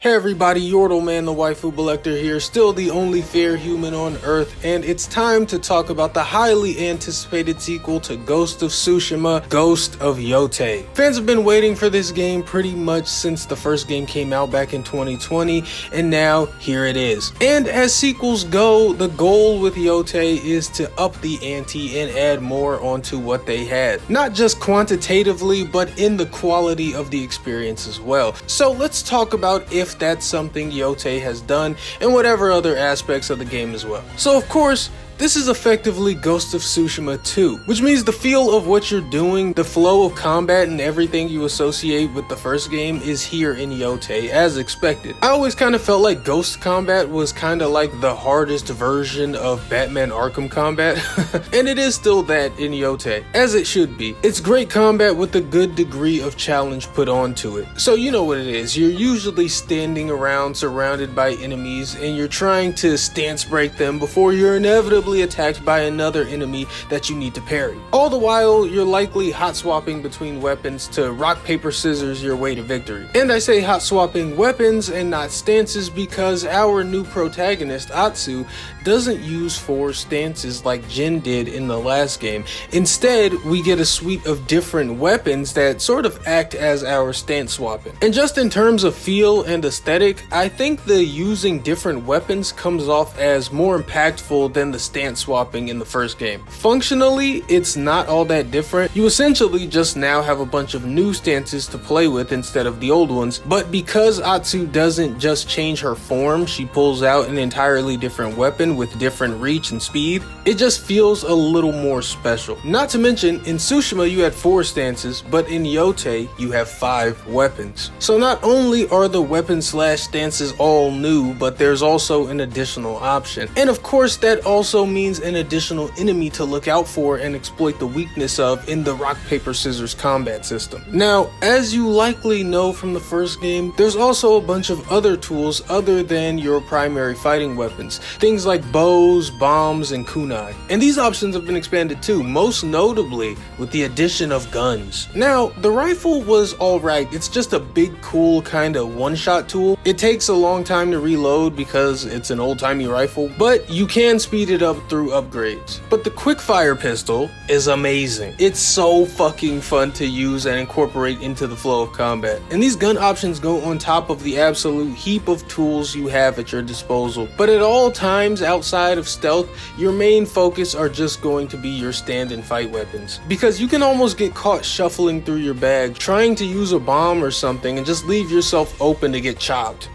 Hey everybody, Yordle Man the Waifu Collector here, still the only fair human on Earth, and it's time to talk about the highly anticipated sequel to Ghost of Tsushima, Ghost of Yotei. Fans have been waiting for this game pretty much since the first game came out back in 2020, and now here it is. And as sequels go, the goal with Yotei is to up the ante and add more onto what they had. Not just quantitatively, but in the quality of the experience as well. So let's talk about if that's something Yotei has done and whatever other aspects of the game as well. So of course, this is effectively Ghost of Tsushima 2, which means the feel of what you're doing, the flow of combat and everything you associate with the first game is here in Yotei, as expected. I always kind of felt like Ghost combat was kind of like the hardest version of Batman Arkham combat, and it is still that in Yotei, as it should be. It's great combat with a good degree of challenge put onto it. So you know what it is, you're usually standing around surrounded by enemies and you're trying to stance break them before you're inevitably attacked by another enemy that you need to parry. All the while, you're likely hot swapping between weapons to rock, paper, scissors your way to victory. And I say hot swapping weapons and not stances because our new protagonist, Atsu, doesn't use 4 stances like Jin did in the last game. Instead, we get a suite of different weapons that sort of act as our stance swapping. And just in terms of feel and aesthetic, I think the using different weapons comes off as more impactful than the stance swapping in the first game. Functionally, it's not all that different. You essentially just now have a bunch of new stances to play with instead of the old ones, but because Atsu doesn't just change her form, she pulls out an entirely different weapon with different reach and speed, it just feels a little more special. Not to mention, in Tsushima you had 4 stances, but in Yotei you have 5 weapons. So not only are the weapon slash stances all new, but there's also an additional option. And of course that also means an additional enemy to look out for and exploit the weakness of in the rock paper scissors combat system. Now, as you likely know from the first game, there's also a bunch of other tools other than your primary fighting weapons, things like bows, bombs, and kunai. And these options have been expanded too, most notably with the addition of guns. Now, the rifle was alright, it's just a big cool kind of one-shot tool. It takes a long time to reload because it's an old-timey rifle, but you can speed it up through upgrades. But the quickfire pistol is amazing. It's so fucking fun to use and incorporate into the flow of combat. And these gun options go on top of the absolute heap of tools you have at your disposal. But at all times outside of stealth, your main focus are just going to be your stand and fight weapons. Because you can almost get caught shuffling through your bag, trying to use a bomb or something and just leave yourself open to get chopped.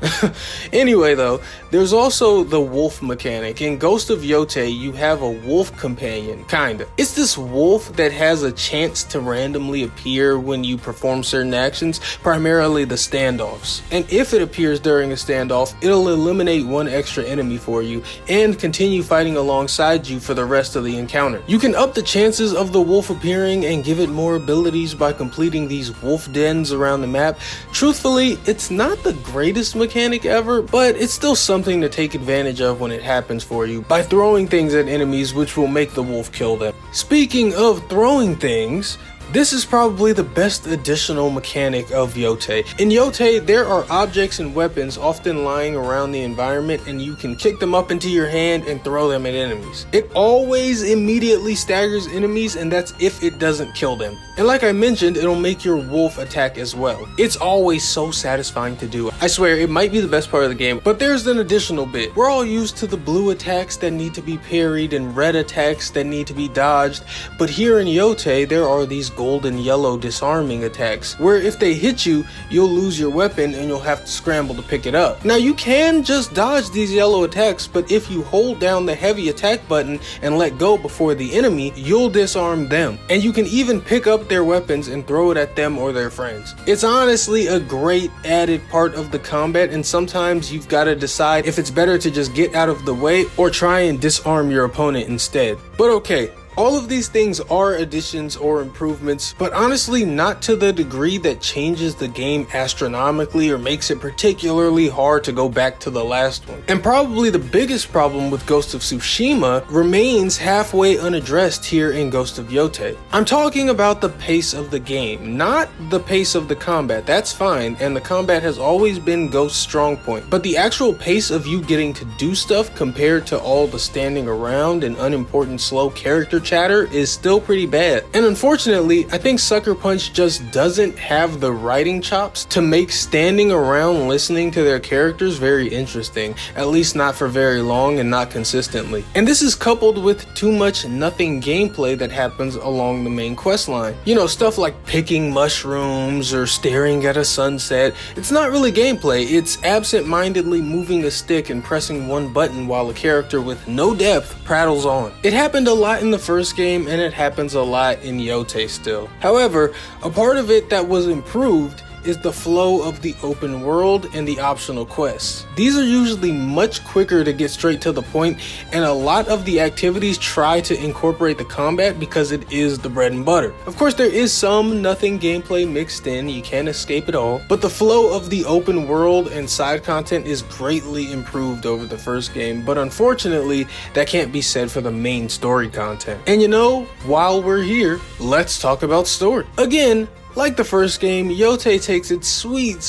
Anyway though, there's also the wolf mechanic. In Ghost of Yotei, you have a wolf companion, kinda. It's this wolf that has a chance to randomly appear when you perform certain actions, primarily the standoffs. And if it appears during a standoff, it'll eliminate one extra enemy for you and continue fighting alongside you for the rest of the encounter. You can up the chances of the wolf appearing and give it more abilities by completing these wolf dens around the map. Truthfully, it's not the greatest mechanic ever, but it's still something to take advantage of when it happens for you by throwing things at enemies which will make the wolf kill them. Speaking of throwing things, this is probably the best additional mechanic of Yotei. In Yotei, there are objects and weapons often lying around the environment and you can kick them up into your hand and throw them at enemies. It always immediately staggers enemies, and that's if it doesn't kill them. And like I mentioned, it'll make your wolf attack as well. It's always so satisfying to do. I swear, it might be the best part of the game, but there's an additional bit. We're all used to the blue attacks that need to be parried and red attacks that need to be dodged, but here in Yotei, there are these gold and yellow disarming attacks, where if they hit you, you'll lose your weapon and you'll have to scramble to pick it up. Now you can just dodge these yellow attacks, but if you hold down the heavy attack button and let go before the enemy, you'll disarm them. And you can even pick up their weapons and throw it at them or their friends. It's honestly a great added part of the combat, and sometimes you've got to decide if it's better to just get out of the way or try and disarm your opponent instead. But okay, All of these things are additions or improvements, but honestly not to the degree that changes the game astronomically or makes it particularly hard to go back to the last one. And probably the biggest problem with Ghost of Tsushima remains halfway unaddressed here in Ghost of Yotei. I'm talking about the pace of the game, not the pace of the combat. That's fine, and the combat has always been Ghost's strong point, but the actual pace of you getting to do stuff compared to all the standing around and unimportant slow character chatter is still pretty bad. And unfortunately, I think Sucker Punch just doesn't have the writing chops to make standing around listening to their characters very interesting, at least not for very long and not consistently. And this is coupled with too much nothing gameplay that happens along the main quest line. You know, stuff like picking mushrooms or staring at a sunset. It's not really gameplay, it's absent-mindedly moving a stick and pressing one button while a character with no depth prattles on. It happened a lot in the first game and it happens a lot in Yotei still. However, a part of it that was improved is the flow of the open world and the optional quests. These are usually much quicker to get straight to the point, and a lot of the activities try to incorporate the combat because it is the bread and butter. Of course, there is some nothing gameplay mixed in, you can't escape it all, but the flow of the open world and side content is greatly improved over the first game, but unfortunately, that can't be said for the main story content. And you know, while we're here, let's talk about story. Again, like the first game, Yotei takes its sweet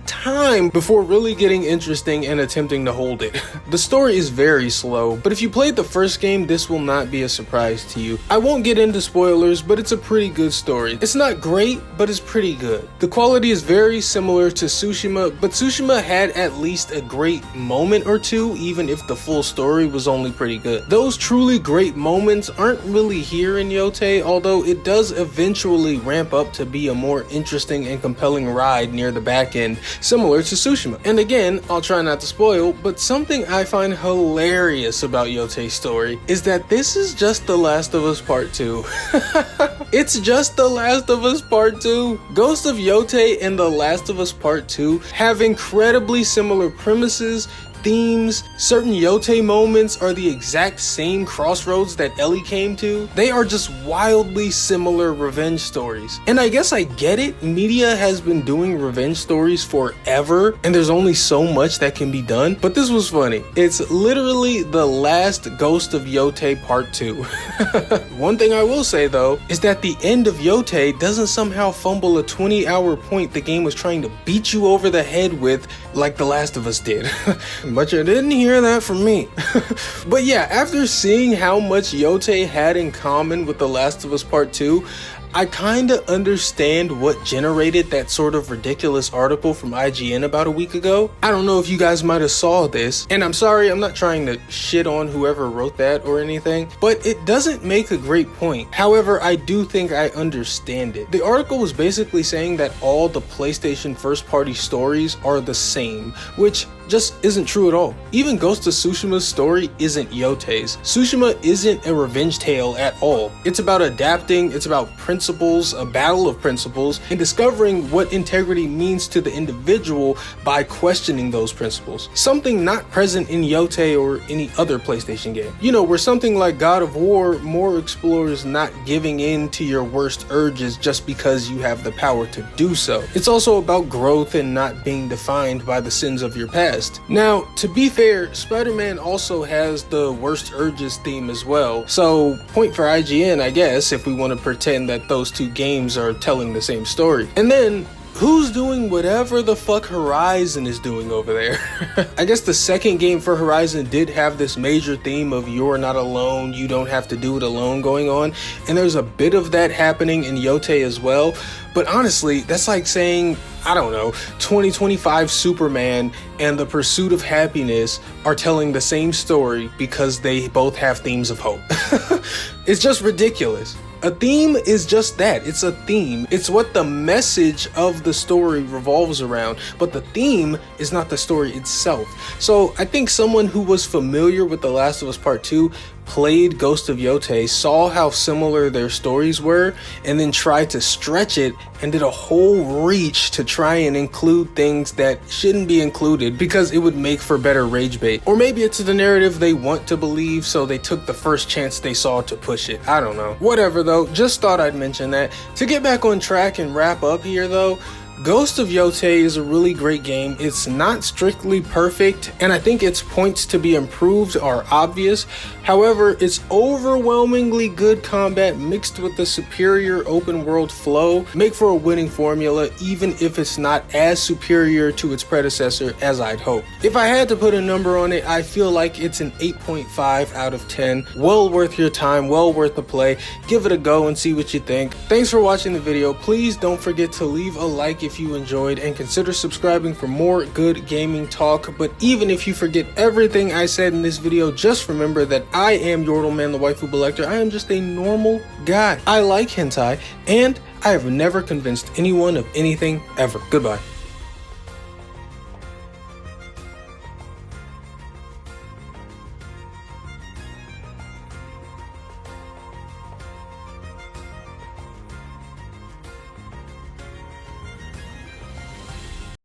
time before really getting interesting and attempting to hold it. The story is very slow, but if you played the first game, this will not be a surprise to you. I won't get into spoilers, but it's a pretty good story. It's not great, but it's pretty good. The quality is very similar to Tsushima, but Tsushima had at least a great moment or two, even if the full story was only pretty good. Those truly great moments aren't really here in Yotei, although it does eventually ramp up to be a more interesting and compelling ride near the back end, similar to Tsushima. And again, I'll try not to spoil, but something I find hilarious about Yotei's story is that this is just The Last of Us Part 2. It's just The Last of Us Part 2. Ghost of Yotei and The Last of Us Part 2 have incredibly similar premises, themes. Certain Yotei moments are the exact same crossroads that Ellie came to. They are just wildly similar revenge stories. And I guess I get it, media has been doing revenge stories forever and there's only so much that can be done, but this was funny. It's literally the last Ghost of Yotei Part 2. One thing I will say though, is that the end of Yotei doesn't somehow fumble a 20-hour point the game was trying to beat you over the head with like The Last of Us did. But you didn't hear that from me. But yeah, after seeing how much Yotei had in common with The Last of Us Part 2, I kinda understand what generated that sort of ridiculous article from IGN about a week ago. I don't know if you guys might have saw this, and I'm sorry, I'm not trying to shit on whoever wrote that or anything, but it doesn't make a great point. However, I do think I understand it. The article was basically saying that all the PlayStation first-party stories are the same, which just isn't true at all. Even Ghost of Tsushima's story isn't Yotei's. Tsushima isn't a revenge tale at all. It's about adapting, it's about principles, a battle of principles, and discovering what integrity means to the individual by questioning those principles. Something not present in Yotei or any other PlayStation game. You know, where something like God of War more explores not giving in to your worst urges just because you have the power to do so. It's also about growth and not being defined by the sins of your past. Now, to be fair, Spider-Man also has the worst urges theme as well, so point for IGN, I guess, if we want to pretend that those two games are telling the same story. And then, who's doing whatever the fuck Horizon is doing over there? I guess the second game for Horizon did have this major theme of you're not alone, you don't have to do it alone going on, and there's a bit of that happening in Yotei as well, but honestly, that's like saying, I don't know, 2025 Superman and The Pursuit of Happiness are telling the same story because they both have themes of hope. It's just ridiculous. A theme is just that, it's a theme. It's what the message of the story revolves around, but the theme is not the story itself. So I think someone who was familiar with The Last of Us Part 2 played Ghost of Yotei saw how similar their stories were and then tried to stretch it and did a whole reach to try and include things that shouldn't be included because it would make for better rage bait. Or maybe it's the narrative they want to believe, so they took the first chance they saw to push it. I don't know. Whatever though, just thought I'd mention that. To get back on track and wrap up here though, Ghost of Yotei is a really great game. It's not strictly perfect, and I think its points to be improved are obvious. However, its overwhelmingly good combat mixed with the superior open world flow make for a winning formula, even if it's not as superior to its predecessor as I'd hoped. If I had to put a number on it, I feel like it's an 8.5 out of 10. Well worth your time, well worth the play. Give it a go and see what you think. Thanks for watching the video. Please don't forget to leave a like if you enjoyed, and consider subscribing for more good gaming talk. But even if you forget everything I said in this video, just remember that I am Yotei, the waifu collector. I am just a normal guy. I like hentai, and I have never convinced anyone of anything ever. Goodbye.